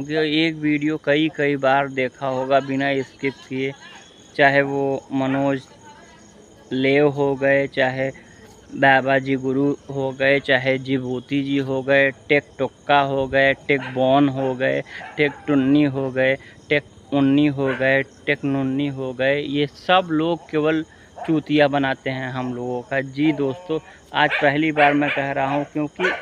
कि एक वीडियो कई कई बार देखा होगा बिना स्किप किए, चाहे वो मनोज लेव हो गए, चाहे बाबा जी गुरु हो गए, चाहे जिभूती जी हो गए, टेक टोक्का हो गए, टेक बॉन हो गए, टेक टुन्नी हो गए, टेक उन्नी हो गए, टेक नुन्नी हो गए। ये सब लोग केवल चूतिया बनाते हैं हम लोगों का। जी दोस्तों, आज पहली बार मैं कह रहा हूँ, क्योंकि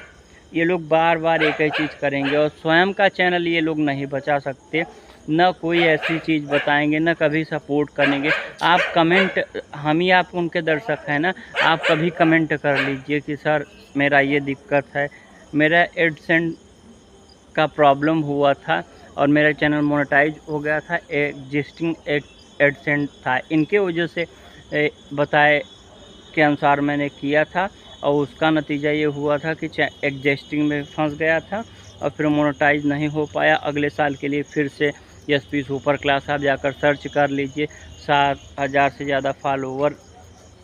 ये लोग बार बार एक ही चीज़ करेंगे और स्वयं का चैनल ये लोग नहीं बचा सकते, न कोई ऐसी चीज़ बताएंगे, न कभी सपोर्ट करेंगे। आप कमेंट, हम ही आप उनके दर्शक हैं ना, आप कभी कमेंट कर लीजिए कि सर मेरा ये दिक्कत है, मेरा एडसेंस का प्रॉब्लम हुआ था और मेरा चैनल मोनेटाइज हो गया था, एग्जिस्टिंग एडसेंस था, इनके वजह से बताए के अनुसार मैंने किया था और उसका नतीजा ये हुआ था कि एग्जिस्टिंग में फंस गया था और फिर मोनेटाइज नहीं हो पाया। अगले साल के लिए फिर से एसपी सुपर क्लास आप जाकर सर्च कर लीजिए, 7,000 से ज़्यादा फॉलोवर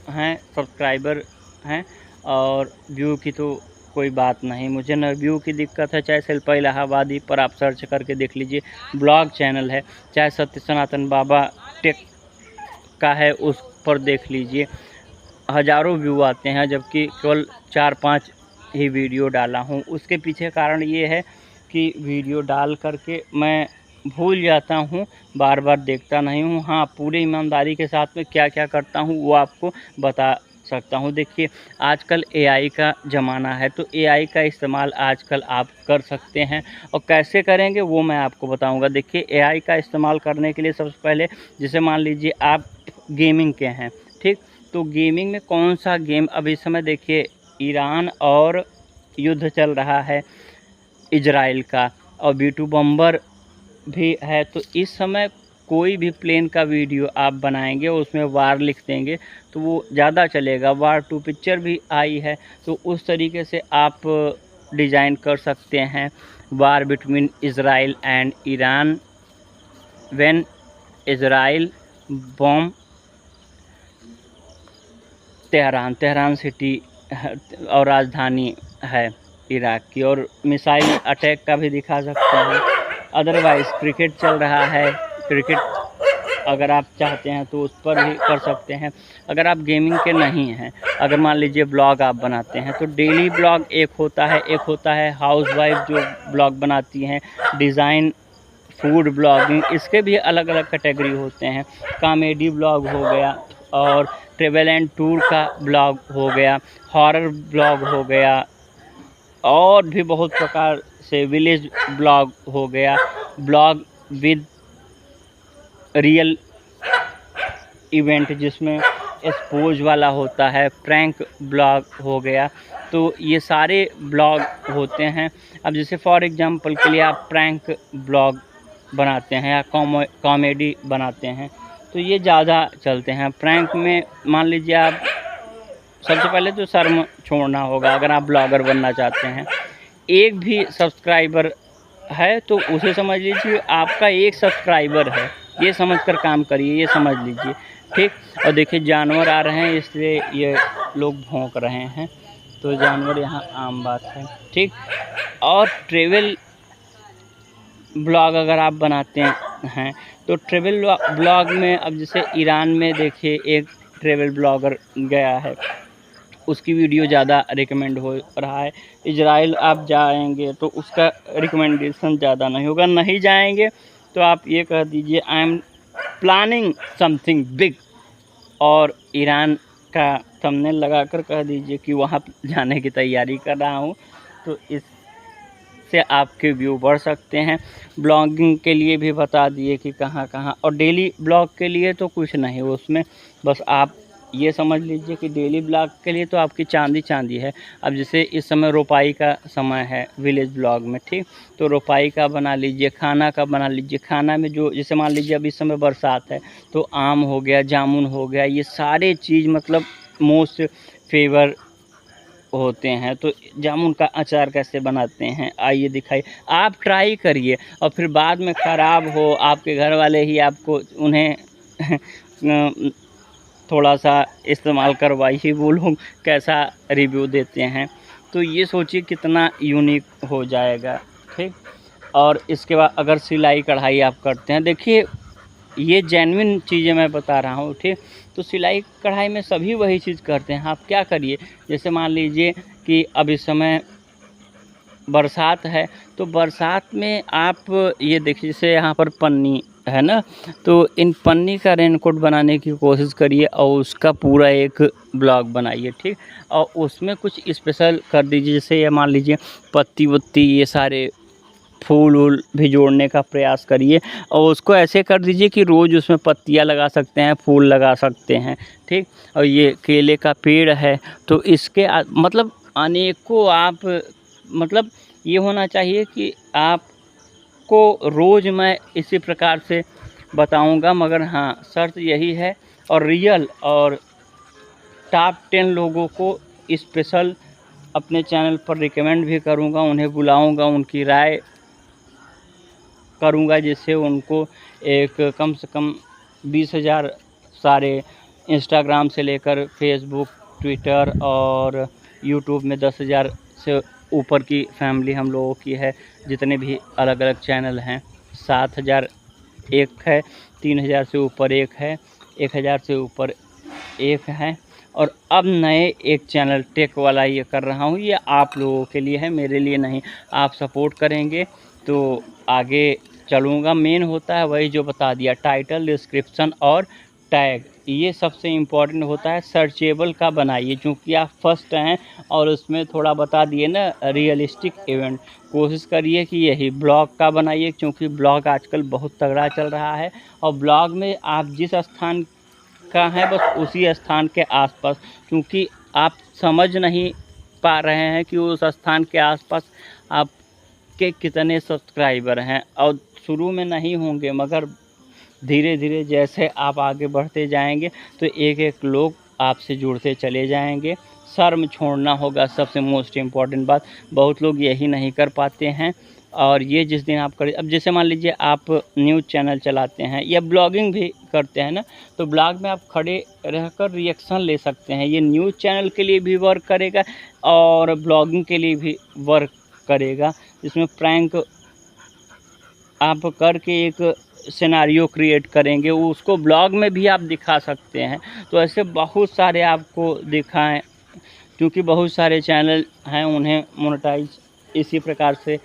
हैं, सब्सक्राइबर हैं, और व्यू की तो कोई बात नहीं, मुझे न व्यू की दिक्कत है। चाहे शिल्पा इलाहाबादी पर आप सर्च करके देख लीजिए, ब्लॉग चैनल है, चाहे सत्य सनातन बाबा टेक का है उस पर देख लीजिए, हज़ारों व्यू आते हैं, जबकि केवल 4-5 ही वीडियो डाला हूँ। उसके पीछे कारण ये है कि वीडियो डाल करके मैं भूल जाता हूँ, बार बार देखता नहीं हूँ। हाँ, पूरी ईमानदारी के साथ में क्या क्या करता हूँ वो आपको बता सकता हूँ। देखिए, आजकल एआई का ज़माना है, तो एआई का इस्तेमाल आजकल आप कर सकते हैं, और कैसे करेंगे वो मैं आपको बताऊँगा। देखिए, एआई का इस्तेमाल करने के लिए सबसे पहले, जैसे मान लीजिए आप गेमिंग के हैं, ठीक, तो गेमिंग में कौन सा गेम अभी इस समय, देखिए ईरान और युद्ध चल रहा है इजराइल का, और B2 बम्बर भी है, तो इस समय कोई भी प्लेन का वीडियो आप बनाएंगे उसमें वार लिख देंगे तो वो ज़्यादा चलेगा। वार 2 पिक्चर भी आई है, तो उस तरीके से आप डिज़ाइन कर सकते हैं। War between Israel and Iran when Israel bomb Tehran city और राजधानी है इराक की, और मिसाइल अटैक का भी दिखा सकते हैं। अदरवाइज़ क्रिकेट चल रहा है, क्रिकेट अगर आप चाहते हैं तो उस पर भी कर सकते हैं। अगर आप गेमिंग के नहीं हैं, अगर मान लीजिए ब्लॉग आप बनाते हैं, तो डेली ब्लॉग एक होता है हाउसवाइफ जो ब्लॉग बनाती हैं, डिज़ाइन, फूड ब्लॉगिंग, इसके भी अलग अलग कैटेगरी होते हैं। कॉमेडी ब्लॉग हो गया, और ट्रेवल एंड टूर का ब्लॉग हो गया, हॉरर ब्लॉग हो गया, और भी बहुत प्रकार से विलेज ब्लॉग हो गया, ब्लॉग विद रियल इवेंट जिसमें एक्सपोज वाला होता है, प्रैंक ब्लॉग हो गया। तो ये सारे ब्लॉग होते हैं। अब जैसे फॉर एग्जांपल के लिए आप प्रैंक ब्लॉग बनाते हैं या कॉमेडी बनाते हैं, तो ये ज़्यादा चलते हैं। प्रैंक में मान लीजिए आप, सबसे पहले तो शर्म छोड़ना होगा अगर आप ब्लॉगर बनना चाहते हैं। एक भी सब्सक्राइबर है तो उसे समझ लीजिए आपका एक सब्सक्राइबर है, ये समझकर काम करिए, ये समझ लीजिए, ठीक। और देखिए, जानवर आ रहे हैं इसलिए ये लोग भौंक रहे हैं, तो जानवर यहाँ आम बात है, ठीक। और ट्रेवल ब्लॉग अगर आप बनाते हैं तो ट्रेवल ब्लॉग में, अब जैसे ईरान में देखिए एक ट्रेवल ब्लॉगर गया है, उसकी वीडियो ज़्यादा रिकमेंड हो रहा है। इजराइल आप जाएंगे तो उसका रिकमेंडेशन ज़्यादा नहीं होगा। नहीं जाएंगे तो आप ये कह दीजिए I am planning something big, और ईरान का थंबनेल लगाकर कह दीजिए कि वहाँ जाने की तैयारी कर रहा हूँ, तो इससे आपके व्यू बढ़ सकते हैं। ब्लॉगिंग के लिए भी बता दिए कि कहाँ कहाँ, और डेली ब्लॉग के लिए तो कुछ नहीं उसमें, बस आप ये समझ लीजिए कि डेली ब्लॉग के लिए तो आपकी चांदी है। अब जैसे इस समय रोपाई का समय है विलेज ब्लॉग में, ठीक, तो रोपाई का बना लीजिए, खाना का बना लीजिए। खाना में जो, जैसे मान लीजिए अब इस समय बरसात है तो आम हो गया, जामुन हो गया, ये सारे चीज़ मतलब मोस्ट फेवर होते हैं। तो जामुन का अचार कैसे बनाते हैं आइए दिखाइए, आप ट्राई करिए, और फिर बाद में ख़राब हो, आपके घर वाले ही आपको उन्हें थोड़ा सा इस्तेमाल करवाइए, वो लोग कैसा रिव्यू देते हैं, तो ये सोचिए कितना यूनिक हो जाएगा, ठीक। और इसके बाद अगर सिलाई कढ़ाई आप करते हैं, देखिए ये जेन्युइन चीज़ें मैं बता रहा हूँ, ठीक। तो सिलाई कढ़ाई में सभी वही चीज़ करते हैं। आप क्या करिए, जैसे मान लीजिए कि अब इस समय बरसात है, तो बरसात में आप ये देखिए, जैसे यहाँ पर पन्नी है ना, तो इन पन्नी का रेनकोट बनाने की कोशिश करिए और उसका पूरा एक ब्लॉग बनाइए, ठीक। और उसमें कुछ स्पेशल कर दीजिए, जैसे ये मान लीजिए पत्ती वत्ती ये सारे फूल वूल भी जोड़ने का प्रयास करिए और उसको ऐसे कर दीजिए कि रोज़ उसमें पत्तियाँ लगा सकते हैं, फूल लगा सकते हैं, ठीक। और ये केले का पेड़ है, तो इसके मतलब अनेकों आप, मतलब ये होना चाहिए कि आपको रोज़ मैं इसी प्रकार से बताऊंगा, मगर हाँ शर्त यही है। और रियल और टॉप 10 लोगों को स्पेशल अपने चैनल पर रिकमेंड भी करूंगा, उन्हें बुलाऊंगा, उनकी राय करूंगा, जिससे उनको एक कम से कम 20,000 सारे इंस्टाग्राम से लेकर फेसबुक, ट्विटर और यूट्यूब में 10,000 से ऊपर की फैमिली हम लोगों की है, जितने भी अलग अलग चैनल हैं। 7,000 एक है, 3,000 से ऊपर एक है, 1,000 से ऊपर एक है, और अब नए एक चैनल टेक वाला ये कर रहा हूँ। ये आप लोगों के लिए है, मेरे लिए नहीं। आप सपोर्ट करेंगे तो आगे चलूँगा। मेन होता है वही जो बता दिया, टाइटल, डिस्क्रिप्शन और टैग, ये सबसे इम्पोर्टेंट होता है। सर्चेबल का बनाइए, क्योंकि आप फर्स्ट हैं और उसमें थोड़ा बता दिए ना रियलिस्टिक इवेंट, कोशिश करिए कि यही ब्लॉग का बनाइए, क्योंकि ब्लॉग आजकल बहुत तगड़ा चल रहा है। और ब्लॉग में आप जिस स्थान का है बस उसी स्थान के आसपास, क्योंकि आप समझ नहीं पा रहे हैं कि उस स्थान के आसपास आपके कितने सब्सक्राइबर हैं, और शुरू में नहीं होंगे, मगर धीरे धीरे जैसे आप आगे बढ़ते जाएंगे तो एक एक लोग आपसे जुड़ते चले जाएंगे। शर्म छोड़ना होगा, सबसे मोस्ट इम्पॉर्टेंट बात। बहुत लोग यही नहीं कर पाते हैं, और ये जिस दिन आप करें, अब जैसे मान लीजिए आप न्यूज़ चैनल चलाते हैं या ब्लॉगिंग भी करते हैं ना, तो ब्लॉग में आप खड़े रहकर रिएक्शन ले सकते हैं। ये न्यूज़ चैनल के लिए भी वर्क करेगा और ब्लॉगिंग के लिए भी वर्क करेगा, जिसमें प्रैंक आप करके एक सिनेरियो क्रिएट करेंगे, उसको ब्लॉग में भी आप दिखा सकते हैं। तो ऐसे बहुत सारे आपको दिखाएं, क्योंकि बहुत सारे चैनल हैं, उन्हें मोनेटाइज इसी प्रकार से